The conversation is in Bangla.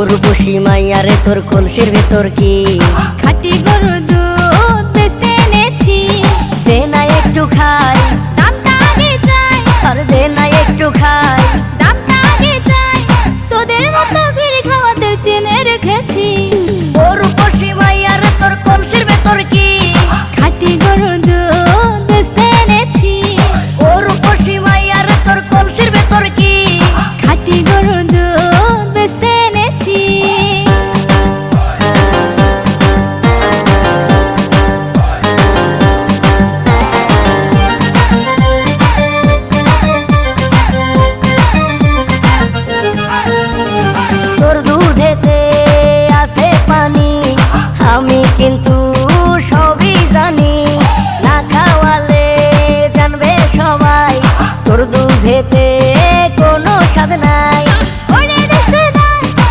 রূপসী মাইয়ারে তোর কলসির ভেতর কি খাঁটি গরুর দুধ বেচতে এনেছি। দে না একটু খাই, দামটা আগে চাই, আর দে না একটু খাই। দামটা আগে চাই, তোদের মতো ভিড় খাওয়াদের চেনে রেখেছি। ও রূপসী মাইয়ারে তোর কলসির ভেতর কি খাঁটি গরুর দুধ বেচতে এনেছি। ও রূপসী মাইয়ারে তোর কলসির ভেতর কি খাঁটি গরুর দুধ বেচতে এনেছি। তোর দুধেতে আছে পানি, আমি কিন্তু সবই জানি। না খাওয়ালে জানবে সবাই তোর দুধেতে কোনো স্বাদ নাই।